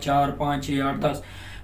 4 5 6 8 10